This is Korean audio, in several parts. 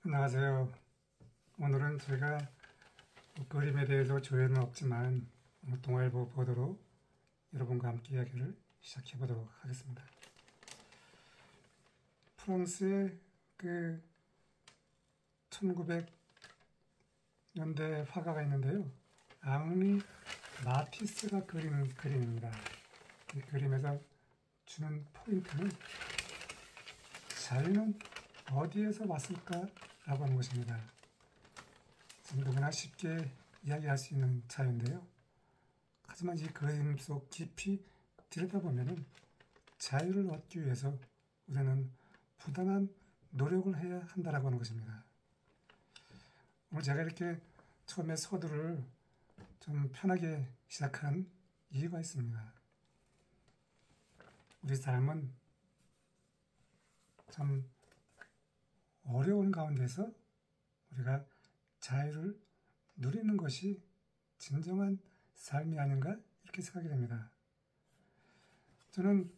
안녕하세요. 오늘은 제가 그림에 대해서 조회는 없지만 동아일보 보도로 여러분과 함께 이야기를 시작해 보도록 하겠습니다. 프랑스의 그 1900년대 화가가 있는데요. 앙리 마티스가 그린 그림입니다. 이 그림에서 주는 포인트는 자유는 어디에서 왔을까라고 하는 것입니다. 누구나 쉽게 이야기할 수 있는 자유인데요. 하지만 이 그림 속 깊이 들여다보면 자유를 얻기 위해서 우리는 부당한 노력을 해야 한다라고 하는 것입니다. 오늘 제가 이렇게 처음에 서두를 좀 편하게 시작한 이유가 있습니다. 우리 삶은 참 어려운 가운데서 우리가 자유를 누리는 것이 진정한 삶이 아닌가 이렇게 생각이 됩니다. 저는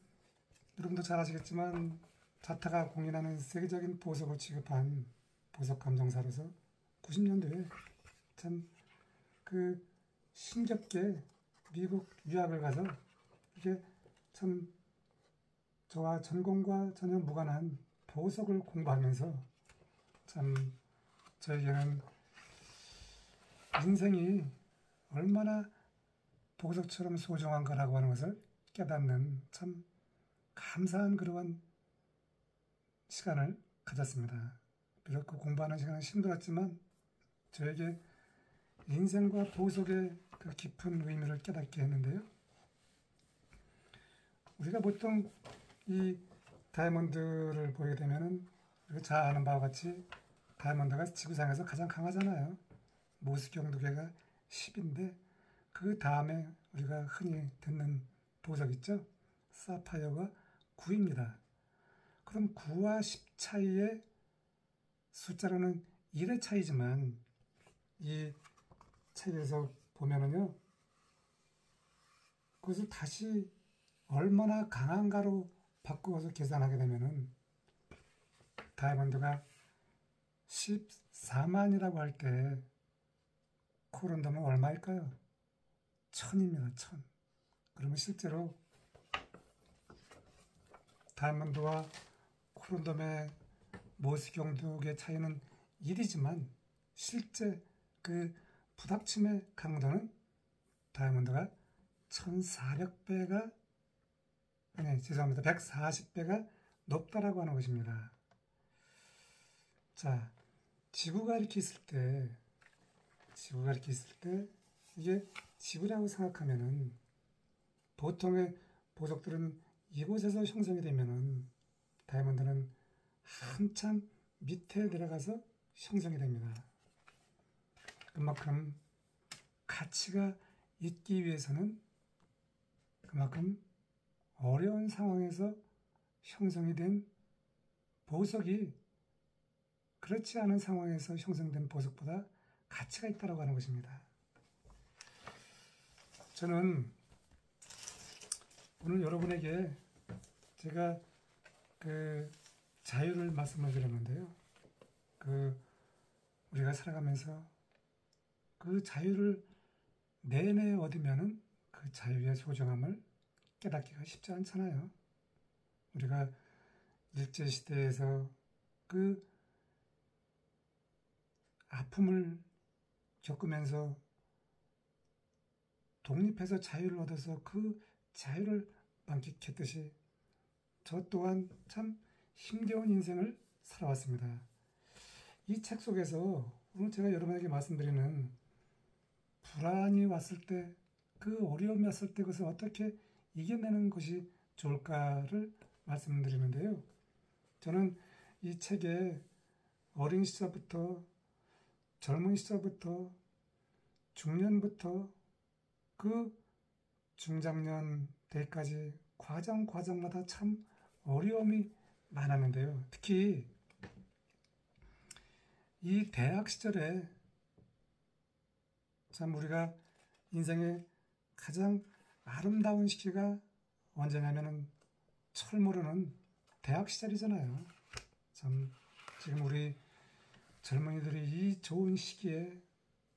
여러분도 잘 아시겠지만 자타가 공인하는 세계적인 보석을 취급한 보석 감정사로서 90년도에 참 심겹게 미국 유학을 가서 이게 참 저와 전공과 전혀 무관한 보석을 공부하면서 참 저에게는 인생이 얼마나 보석처럼 소중한가라고 하는 것을 깨닫는 참 감사한 그러한 시간을 가졌습니다. 비록 그 공부하는 시간은 힘들었지만 저에게 인생과 보석의 그 깊은 의미를 깨닫게 했는데요. 우리가 보통 이 다이아몬드를 보게 되면은 우리가 잘 아는 바와 같이 다이아몬드가 지구상에서 가장 강하잖아요. 모수경두개가 10인데 그 다음에 우리가 흔히 듣는 보석 있죠? 사파이어가 9입니다. 그럼 9와 10 차이의 숫자로는 1의 차이지만 이 책에서 보면은요, 그것을 다시 얼마나 강한가로 바꾸어서 계산하게 되면은 다이아몬드가 14만이라고 할 때 코른덤은 얼마일까요? 1000입니다. 1000. 그러면 실제로 다이아몬드와 코른덤의 모수경둑의 차이는 1이지만 실제 그 부닥침의 강도는 다이아몬드가 1400배가 아니 죄송합니다. 140배가 높다라고 하는 것입니다. 자, 지구가 이렇게 있을 때 이게 지구라고 생각하면은 보통의 보석들은 이곳에서 형성이 되면은 다이아몬드는 한참 밑에 내려가서 형성이 됩니다. 그만큼 가치가 있기 위해서는 그만큼 어려운 상황에서 형성이 된 보석이 그렇지 않은 상황에서 형성된 보석보다 가치가 있다고 하는 것입니다. 저는 오늘 여러분에게 제가 그 자유를 말씀을 드렸는데요. 우리가 살아가면서 그 자유를 내내 얻으면은 그 자유의 소중함을 깨닫기가 쉽지 않잖아요. 우리가 일제시대에서 그 아픔을 겪으면서 독립해서 자유를 얻어서 그 자유를 만끽했듯이 저 또한 참 힘겨운 인생을 살아왔습니다. 이 책 속에서 오늘 제가 여러분에게 말씀드리는 불안이 왔을 때, 그 어려움이 왔을 때 그것을 어떻게 이겨내는 것이 좋을까를 말씀드리는데요. 저는 이 책에 어린 시절부터 젊은 시절부터 중년부터 그 중장년 때까지 과정마다 참 어려움이 많았는데요. 특히 이 대학 시절에 참 우리가 인생의 가장 아름다운 시기가 언제냐면은 철 모르는 대학 시절이잖아요. 참 지금 우리 젊은이들이 이 좋은 시기에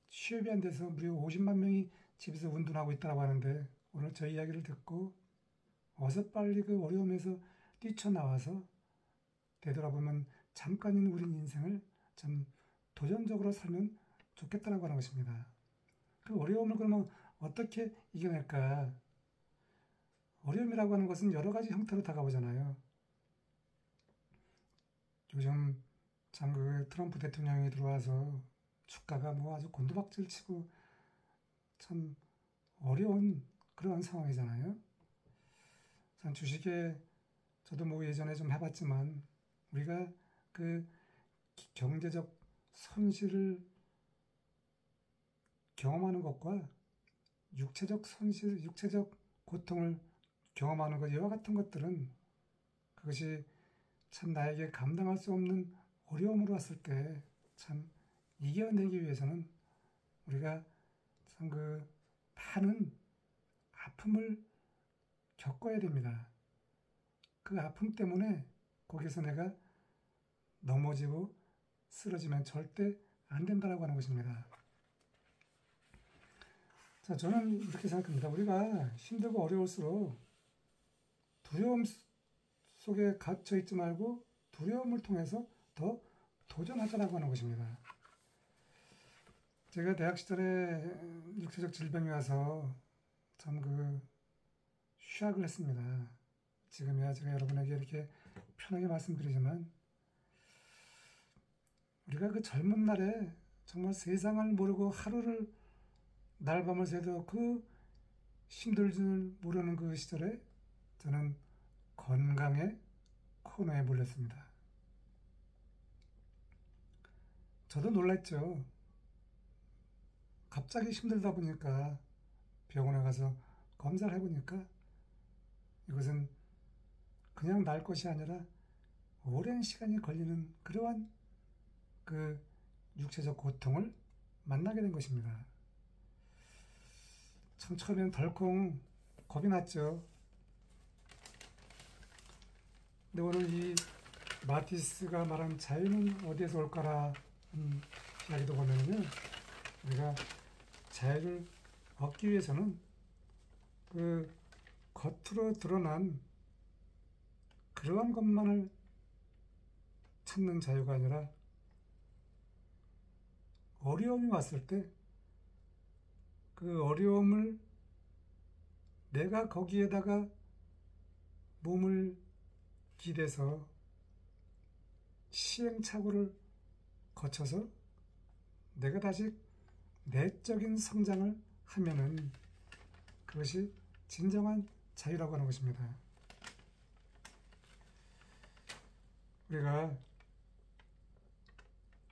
취업이 안 돼서 무려 50만 명이 집에서 운동하고 있다고 하는데, 오늘 저 이야기를 듣고 어서 빨리 그 어려움에서 뛰쳐나와서 되돌아보면 잠깐인 우리 인생을 좀 도전적으로 살면 좋겠다라고 하는 것입니다. 그 어려움을 그러면 어떻게 이겨낼까? 어려움이라고 하는 것은 여러 가지 형태로 다가오잖아요. 요즘 참 그 트럼프 대통령이 들어와서 주가가 뭐 아주 곤두박질 치고 참 어려운 그런 상황이잖아요. 참 주식에 저도 뭐 예전에 좀 해봤지만, 우리가 그 경제적 손실을 경험하는 것과 육체적 손실, 육체적 고통을 경험하는 것, 이와 같은 것들은 그것이 참 나에게 감당할 수 없는 어려움으로 왔을 때 참 이겨내기 위해서는 우리가 참 그 많은 아픔을 겪어야 됩니다. 그 아픔 때문에 거기서 내가 넘어지고 쓰러지면 절대 안 된다라고 하는 것입니다. 자, 저는 이렇게 생각합니다. 우리가 힘들고 어려울수록 두려움 속에 갇혀 있지 말고 두려움을 통해서 더 도전하자라고 하는 것입니다. 제가 대학 시절에 육체적 질병이 와서 참 그 휴학을 했습니다. 지금이야 제가 여러분에게 이렇게 편하게 말씀드리지만, 우리가 그 젊은 날에 정말 세상을 모르고 하루를 날밤을 새도 그 힘들 줄 모르는 그 시절에 저는 건강의 코너에 몰렸습니다. 저도 놀랐죠. 갑자기 힘들다 보니까 병원에 가서 검사를 해보니까 이것은 그냥 날 것이 아니라 오랜 시간이 걸리는 그러한 그 육체적 고통을 만나게 된 것입니다. 참 처음에는 덜컹 겁이 났죠. 근데 오늘 이 마티스가 말한 자유는 어디에서 올까라 이야기도 보면요, 우리가 자유를 얻기 위해서는 그 겉으로 드러난 그러한 것만을 찾는 자유가 아니라, 어려움이 왔을 때 그 어려움을 내가 거기에다가 몸을 기대서 시행착오를 거쳐서 내가 다시 내적인 성장을 하면은 그것이 진정한 자유라고 하는 것입니다. 우리가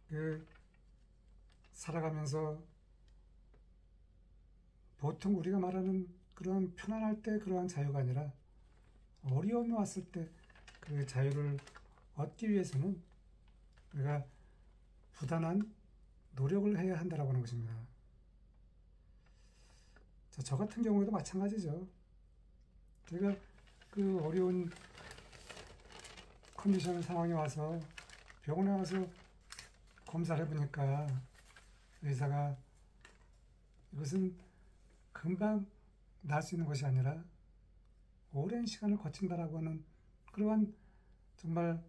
그 살아가면서 보통 우리가 말하는 그런 편안할 때 그러한 자유가 아니라, 어려움이 왔을 때 그 자유를 얻기 위해서는 우리가 부단한 노력을 해야 한다고 하는 것입니다. 자, 저 같은 경우에도 마찬가지죠. 제가 그 어려운 컨디션 상황이 와서 병원에 와서 검사를 해보니까 의사가 이것은 금방 날 수 있는 것이 아니라 오랜 시간을 거친다라고 하는 그러한 정말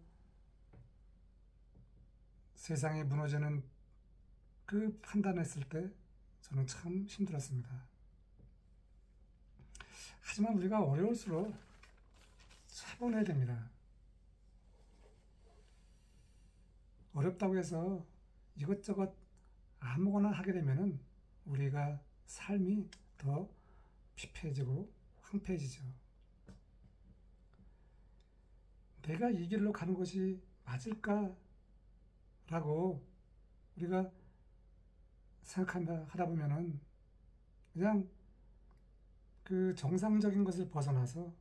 세상이 무너지는 그 판단했을 때 저는 참 힘들었습니다. 하지만 우리가 어려울수록 차분해야 됩니다. 어렵다고 해서 이것저것 아무거나 하게 되면은 우리가 삶이 더 피폐해지고 황폐해지죠. 내가 이 길로 가는 것이 맞을까라고 우리가 생각한다 하다 보면은 그냥 그 정상적인 것을 벗어나서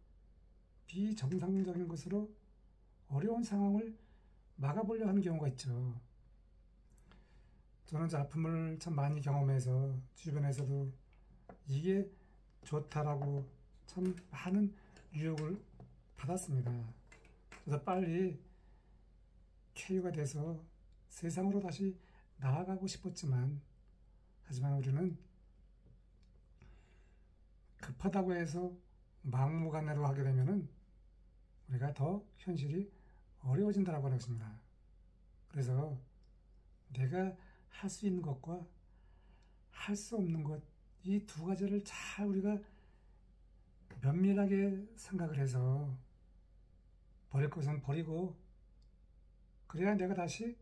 비정상적인 것으로 어려운 상황을 막아보려 하는 경우가 있죠. 저는 이제 아픔을 참 많이 경험해서 주변에서도 이게 좋다라고 참 많은 유혹을 받았습니다. 그래서 빨리 쾌유가 돼서 세상으로 다시 나아가고 싶었지만, 하지만 우리는 급하다고 해서 막무가내로 하게 되면은 우리가 더 현실이 어려워진다고 하는 것입니다. 그래서 내가 할 수 있는 것과 할 수 없는 것, 이 두 가지를 잘 우리가 면밀하게 생각을 해서 버릴 것은 버리고, 그래야 내가 다시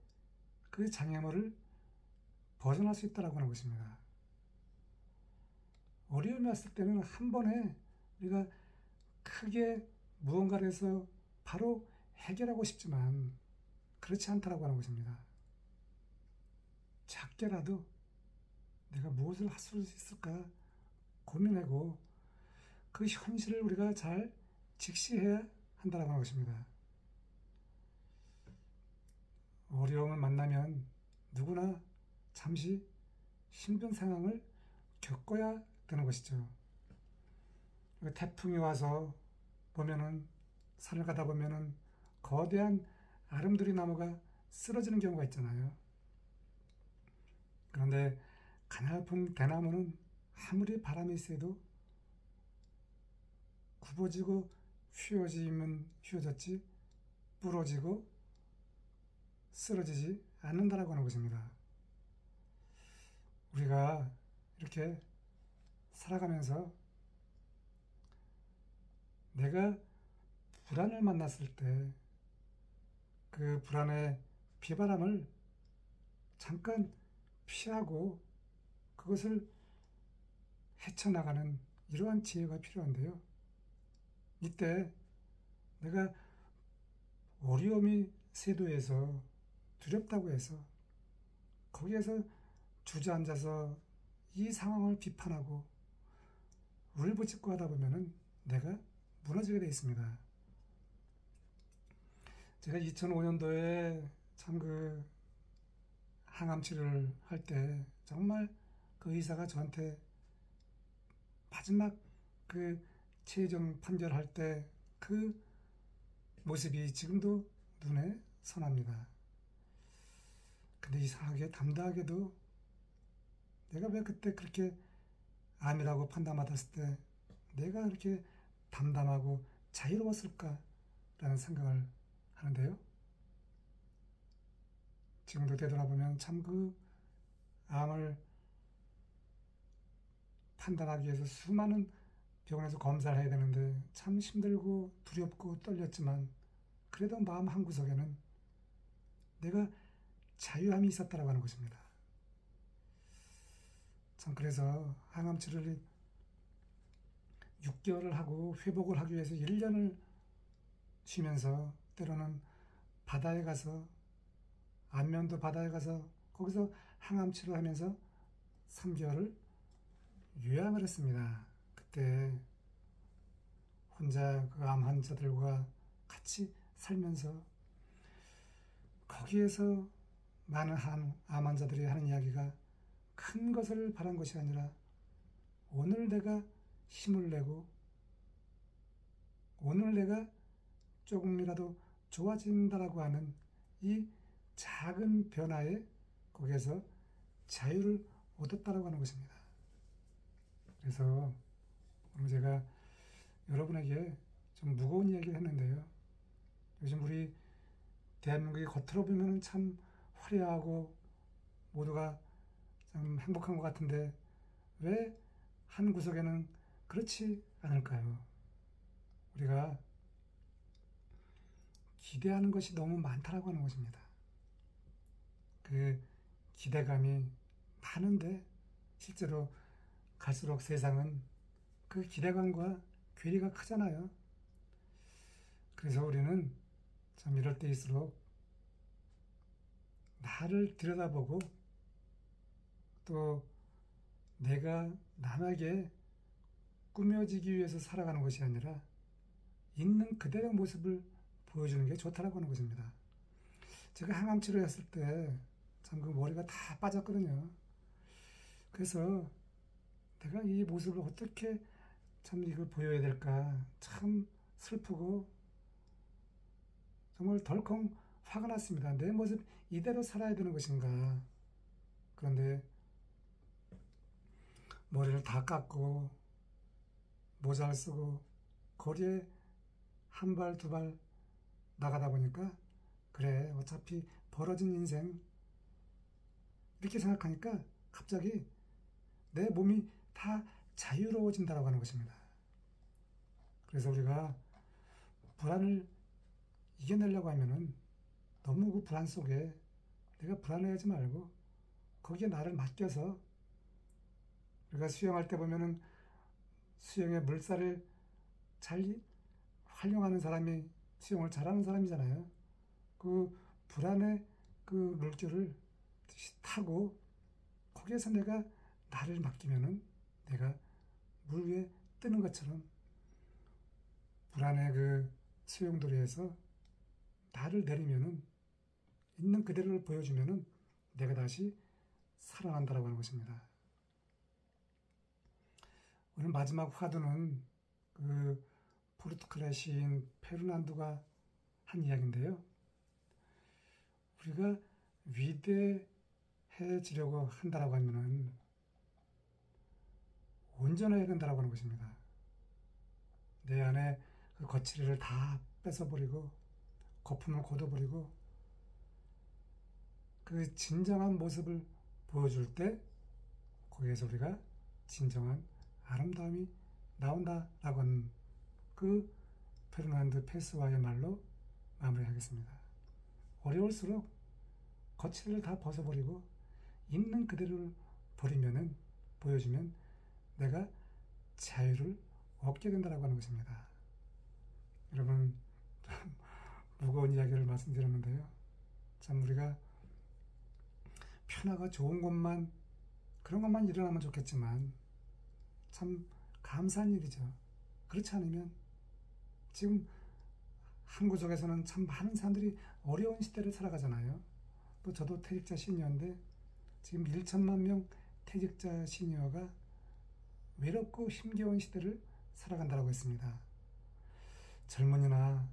그 장애물을 벗어날 수 있다고 하는 것입니다. 어려움이 왔을 때는 한 번에 우리가 크게 무언가를 해서 바로 해결하고 싶지만 그렇지 않다고 하는 것입니다. 작게라도 내가 무엇을 할 수 있을까 고민하고 그 현실을 우리가 잘 직시해야 한다고 하는 것입니다. 어려움을 만나면 누구나 잠시 힘든 상황을 겪어야 되는 것이죠. 태풍이 와서 보면은 산을 가다 보면은 거대한 아름드리 나무가 쓰러지는 경우가 있잖아요. 그런데 가냘픈 대나무는 아무리 바람이 세도 굽어지고 휘어지면 휘어졌지 부러지고 쓰러지지 않는다라고 하는 것입니다. 우리가 이렇게 살아가면서 내가 불안을 만났을 때 그 불안의 비바람을 잠깐 피하고 그것을 헤쳐나가는 이러한 지혜가 필요한데요. 이때 내가 어려움이 쇄도해서 두렵다고 해서 거기에서 주저앉아서 이 상황을 비판하고 울부짖고 하다 보면은 내가 무너지게 되어 있습니다. 제가 2005년도에 참 그 항암 치료를 할 때 정말 그 의사가 저한테 마지막 그 최종 판결할 때 그 모습이 지금도 눈에 선합니다. 근데 이상하게 담대하게도 내가 왜 그때 그렇게 암이라고 판단받았을 때 내가 그렇게 담담하고 자유로웠을까라는 생각을 하는데요. 지금도 되돌아보면 참 그 암을 판단하기 위해서 수많은 병원에서 검사를 해야 되는데 참 힘들고 두렵고 떨렸지만 그래도 마음 한구석에는 내가 자유함이 있었다라고 하는 것입니다. 참 그래서 항암 치료를 6개월을 하고 회복을 하기 위해서 1년을 쉬면서 때로는 바다에 가서 안면도 바다에 가서 거기서 항암 치료하면서 3개월을 요양을 했습니다. 그때 혼자 그 암 환자들과 같이 살면서 거기에서 많은 암 환자들이 하는 이야기가 큰 것을 바란 것이 아니라 오늘 내가 힘을 내고 오늘 내가 조금이라도 좋아진다라고 하는 이 작은 변화에 거기에서 자유를 얻었다라고 하는 것입니다. 그래서 오늘 제가 여러분에게 좀 무거운 이야기를 했는데요. 요즘 우리 대한민국이 겉으로 보면 참 화려하고 모두가 참 행복한 것 같은데 왜 한 구석에는 그렇지 않을까요? 우리가 기대하는 것이 너무 많다라고 하는 것입니다. 그 기대감이 많은데 실제로 갈수록 세상은 그 기대감과 괴리가 크잖아요. 그래서 우리는 참 이럴 때일수록 나를 들여다보고 또 내가 남에게 꾸며지기 위해서 살아가는 것이 아니라 있는 그대의 모습을 보여주는 게 좋다라고 하는 것입니다. 제가 항암 치료했을 때 참 그 머리가 다 빠졌거든요. 그래서 내가 이 모습을 어떻게 참 이걸 보여야 될까 참 슬프고 정말 덜컹 화가 났습니다. 내 모습 이대로 살아야 되는 것인가? 그런데 머리를 다 깎고 모자를 쓰고 거리에 한 발 두 발 나가다 보니까 그래 어차피 벌어진 인생 이렇게 생각하니까 갑자기 내 몸이 다 자유로워진다고 하는 것입니다. 그래서 우리가 불안을 이겨내려고 하면은 너무 그 불안 속에 내가 불안해하지 말고 거기에 나를 맡겨서 우리가 수영할 때 보면은 수영의 물살을 잘 활용하는 사람이 수영을 잘하는 사람이잖아요. 그 불안의 그 물줄을 타고 거기에서 내가 나를 맡기면은 내가 물 위에 뜨는 것처럼 불안의 그 수용도리에서 나를 내리면은 있는 그대로를 보여주면은 내가 다시 살아난다라고 하는 것입니다. 오늘 마지막 화두는 그 포르투갈의 시인 페르난도가 한 이야기인데요. 우리가 위대해지려고 한다라고 하면은 온전해야 된다라고 하는 것입니다. 내 안에 그 거칠이를 다 뺏어버리고 거품을 걷어버리고 그 진정한 모습을 보여줄 때 거기에서 우리가 진정한 아름다움이 나온다라고 하는 그 페르난드 페스와의 말로 마무리하겠습니다. 어려울수록 거칠이를 다 벗어버리고 있는 그대로를 보여주면 내가 자유를 얻게 된다라고 하는 것입니다. 여러분 무거운 이야기를 말씀드렸는데요. 참 우리가 편하고 좋은 것만 그런 것만 일어나면 좋겠지만 참 감사한 일이죠. 그렇지 않으면 지금 한국 속에서는 참 많은 사람들이 어려운 시대를 살아가잖아요. 또 저도 퇴직자 시니어인데 지금 1천만 명 퇴직자 시니어가 외롭고 힘겨운 시대를 살아간다고 했습니다. 젊은이나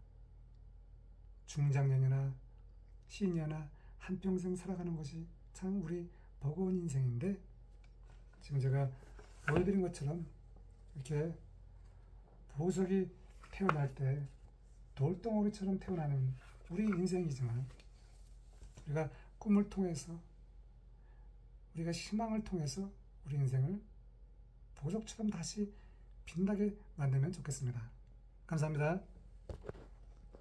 중장년이나 시니어나 한평생 살아가는 것이 참 우리 버거운 인생인데 지금 제가 보여드린 것처럼 이렇게 보석이 태어날 때 돌덩어리처럼 태어나는 우리 인생이지만 우리가 꿈을 통해서 우리가 희망을 통해서 우리 인생을 보석처럼 다시 빛나게 만들면 좋겠습니다. 감사합니다.